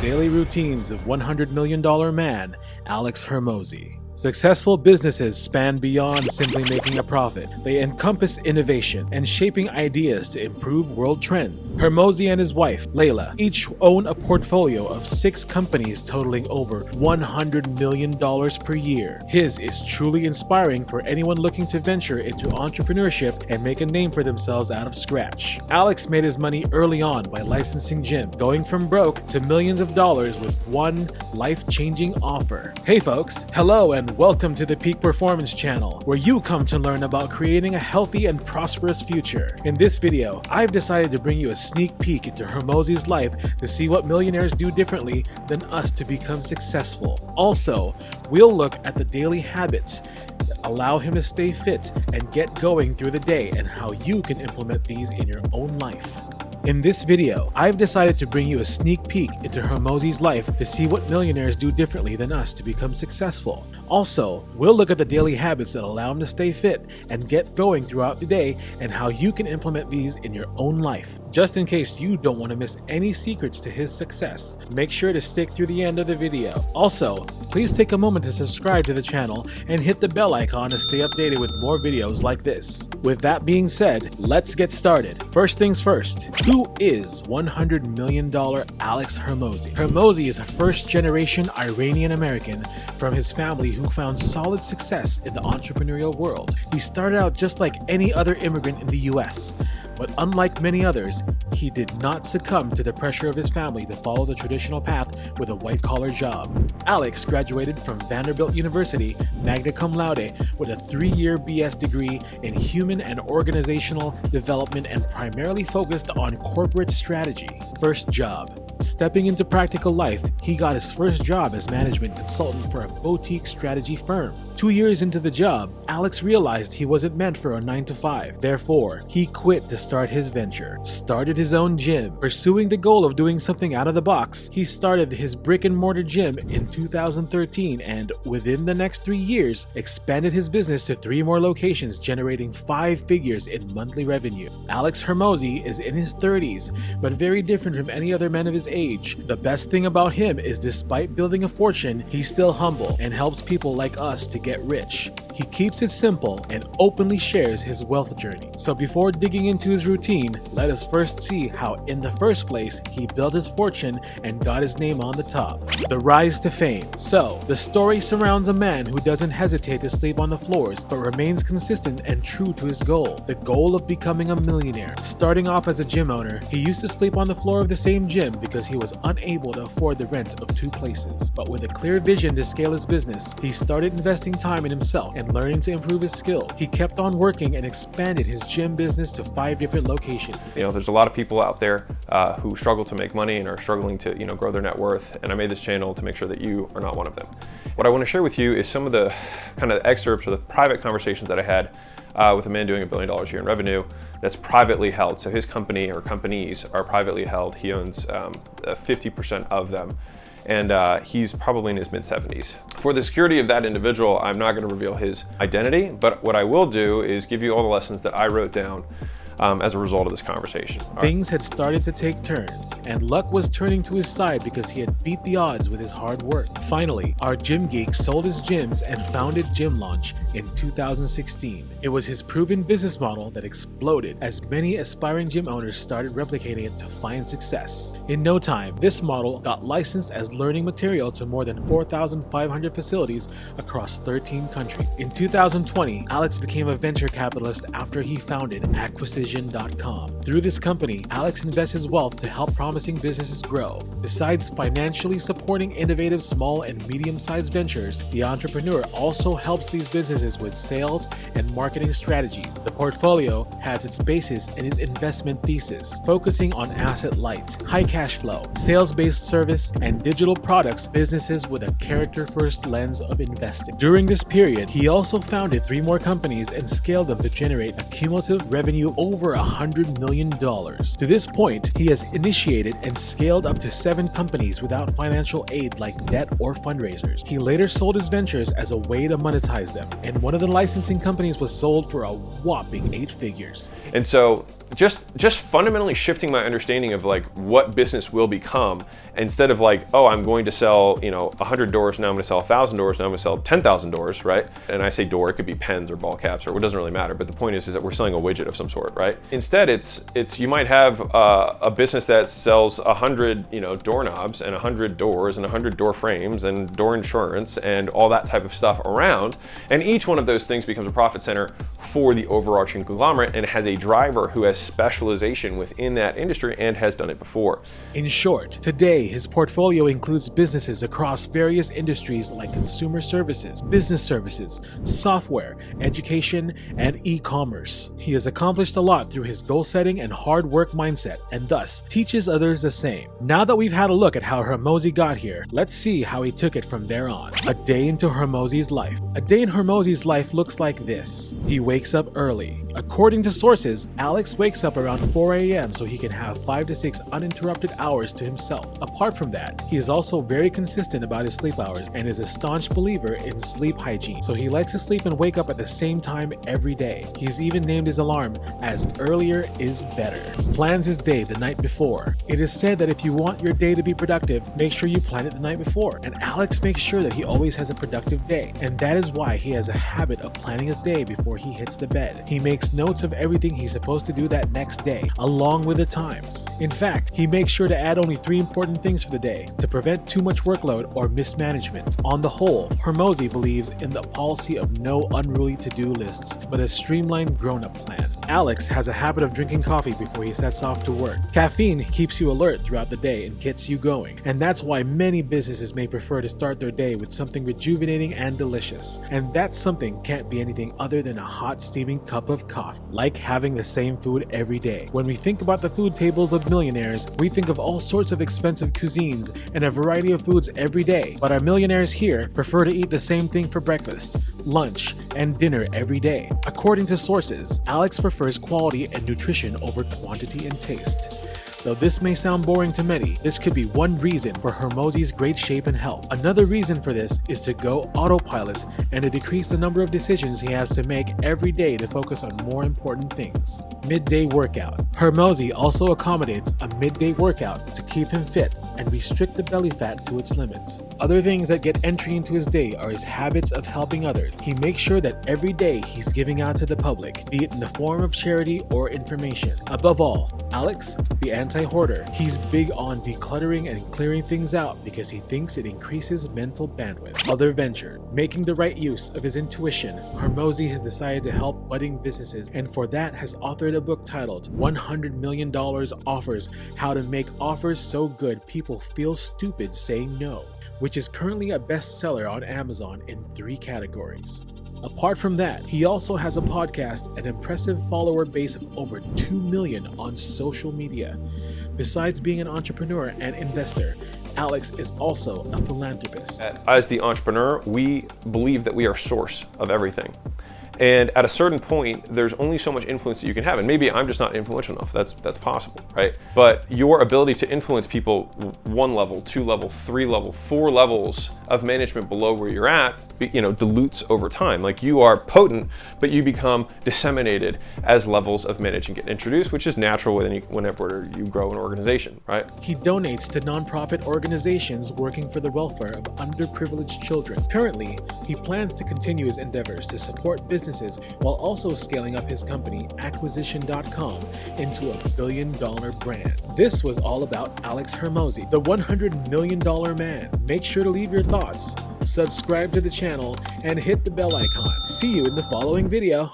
daily routines of $100 million man, Alex Hormozi. Successful businesses span beyond simply making a profit. They encompass innovation and shaping ideas to improve world trends. Hormozi and his wife, Layla, each own a portfolio of 6 companies totaling over $100 million per year. His is truly inspiring for anyone looking to venture into entrepreneurship and make a name for themselves out of scratch. Alex made his money early on by licensing gym, going from broke to millions of dollars with one life-changing offer. Hey folks, hello and welcome to the Peak Performance channel, where you come to learn about creating a healthy and prosperous future. In this video, I've decided to bring you a sneak peek into Hormozi's life to see what millionaires do differently than us to become successful. Also, we'll look at the daily habits that allow him to stay fit and get going through the day and how you can implement these in your own life. In this video, I've decided to bring you a sneak peek into Hormozi's life to see what millionaires do differently than us to become successful. Also, we'll look at the daily habits that allow him to stay fit and get going throughout the day and how you can implement these in your own life. Just in case you don't want to miss any secrets to his success, make sure to stick through the end of the video. Also, please take a moment to subscribe to the channel and hit the bell icon to stay updated with more videos like this. With that being said, let's get started. First things first, who is $100 million Alex Hormozi? Hormozi is a first-generation Iranian American from his family who found solid success in the entrepreneurial world. He started out just like any other immigrant in the US, but unlike many others, he did not succumb to the pressure of his family to follow the traditional path with a white-collar job. Alex graduated from Vanderbilt University, magna cum laude, with a 3-year BS degree in human and organizational development and primarily focused on corporate strategy. First job. Stepping into practical life, he got his first job as management consultant for a boutique strategy firm. 2 years into the job, Alex realized he wasn't meant for a 9-to-5. Therefore, he quit to start his venture, started his own gym. Pursuing the goal of doing something out of the box, he started his brick-and-mortar gym in 2013 and, within the next 3 years, expanded his business to 3 more locations, generating 5 figures in monthly revenue. Alex Hormozi is in his 30s, but very different from any other man of his age. The best thing about him is despite building a fortune, he's still humble and helps people like us to get rich. He keeps it simple and openly shares his wealth journey. So before digging into his routine, let us first see how in the first place he built his fortune and got his name on the top. The rise to fame. So, the story surrounds a man who doesn't hesitate to sleep on the floors but remains consistent and true to his goal, the goal of becoming a millionaire. Starting off as a gym owner, he used to sleep on the floor of the same gym because he was unable to afford the rent of 2 places. But with a clear vision to scale his business, he started investing time in himself and learning to improve his skill. He kept on working and expanded his gym business to 5 different locations. You know, there's a lot of people out there who struggle to make money and are struggling to, grow their net worth. And I made this channel to make sure that you are not one of them. What I want to share with you is some of the kind of excerpts or the private conversations that I had with a man doing $1 billion a year in revenue that's privately held. So his company or companies are privately held. He owns 50% of them. And he's probably in his mid-70s. For the security of that individual, I'm not going to reveal his identity, but what I will do is give you all the lessons that I wrote down as a result of this conversation. Things had started to take turns, and luck was turning to his side because he had beat the odds with his hard work. Finally, our gym geek sold his gyms and founded Gym Launch in 2016. It was his proven business model that exploded as many aspiring gym owners started replicating it to find success. In no time, this model got licensed as learning material to more than 4,500 facilities across 13 countries. In 2020, Alex became a venture capitalist after he founded Acquisition.com. Through this company, Alex invests his wealth to help promising businesses grow. Besides financially supporting innovative small and medium-sized ventures, the entrepreneur also helps these businesses with sales and marketing strategies. The portfolio has its basis in his investment thesis, focusing on asset-light, high cash flow, sales-based service, and digital products businesses with a character-first lens of investing. During this period, he also founded 3 more companies and scaled them to generate a cumulative revenue over $100 million. To this point, he has initiated and scaled up to 7 companies without financial aid like debt or fundraisers. He later sold his ventures as a way to monetize them, and one of the licensing companies was sold for a whopping 8 figures. And so just fundamentally shifting my understanding of like what business will become, instead of like, oh, I'm going to sell, 100 doors, now I'm going to sell 1,000 doors, now I'm going to sell 10,000 doors, right? And I say door, it could be pens or ball caps or it doesn't really matter. But the point is that we're selling a widget of some sort, right? Instead, it's you might have a business that sells 100, doorknobs and 100 doors and 100 door frames and door insurance and all that type of stuff around. And each one of those things becomes a profit center for the overarching conglomerate and has a driver who has specialization within that industry and has done it before. In short, today his portfolio includes businesses across various industries like consumer services, business services, software, education, and e-commerce. He has accomplished a lot through his goal setting and hard work mindset, and thus teaches others the same. Now that we've had a look at how Hormozi got here, let's see how he took it from there on. A day into Hormozi's life. A day in Hormozi's life looks like this. He wakes up early. According to sources, Alex wakes up around 4 a.m. so he can have 5 to 6 uninterrupted hours to himself. Apart from that, he is also very consistent about his sleep hours and is a staunch believer in sleep hygiene, so he likes to sleep and wake up at the same time every day. He's even named his alarm as earlier is better. Plans his day the night before. It is said that if you want your day to be productive, make sure you plan it the night before, and Alex makes sure that he always has a productive day, and that is why he has a habit of planning his day before he hits the bed. He makes notes of everything he's supposed to do that next day, along with the times. In fact, he makes sure to add only 3 important things for the day to prevent too much workload or mismanagement. On the whole, Hormozi believes in the policy of no unruly to-do lists, but a streamlined grown-up plan. Alex has a habit of drinking coffee before he sets off to work. Caffeine keeps you alert throughout the day and gets you going, and that's why many businesses may prefer to start their day with something rejuvenating and delicious. And that something can't be anything other than a hot steaming cup of coffee, like having the same food every day. When we think about the food tables of millionaires, we think of all sorts of expensive cuisines and a variety of foods every day, but our millionaires here prefer to eat the same thing for breakfast, lunch, and dinner every day. According to sources, Alex prefers quality and nutrition over quantity and taste. Though this may sound boring to many, this could be one reason for Hormozi's great shape and health. Another reason for this is to go autopilot and to decrease the number of decisions he has to make every day to focus on more important things. Midday workout. Hormozi also accommodates a midday workout to keep him fit and restrict the belly fat to its limits. Other things that get entry into his day are his habits of helping others. He makes sure that every day he's giving out to the public, be it in the form of charity or information. Above all, Alex, the anti-hoarder, he's big on decluttering and clearing things out because he thinks it increases mental bandwidth. Other venture. Making the right use of his intuition, Hormozi has decided to help budding businesses, and for that has authored a book titled $100 Million Offers: How to Make Offers So Good People Feel Stupid Saying No, which is currently a bestseller on Amazon in 3 categories. Apart from that, he also has a podcast, an impressive follower base of over 2 million on social media. Besides being an entrepreneur and investor, Alex is also a philanthropist. As the entrepreneur, we believe that we are source of everything. And at a certain point, there's only so much influence that you can have. And maybe I'm just not influential enough. That's possible, right? But your ability to influence people 1 level, 2 level, 3 level, 4 levels of management below where you're at, dilutes over time. Like, you are potent, but you become disseminated as levels of management get introduced, which is natural whenever you grow an organization, right? He donates to nonprofit organizations working for the welfare of underprivileged children. Currently, he plans to continue his endeavors to support businesses while also scaling up his company, Acquisition.com, into a $1 billion brand. This was all about Alex Hormozi, the $100 million man. Make sure to leave your thoughts, subscribe to the channel, and hit the bell icon. See you in the following video.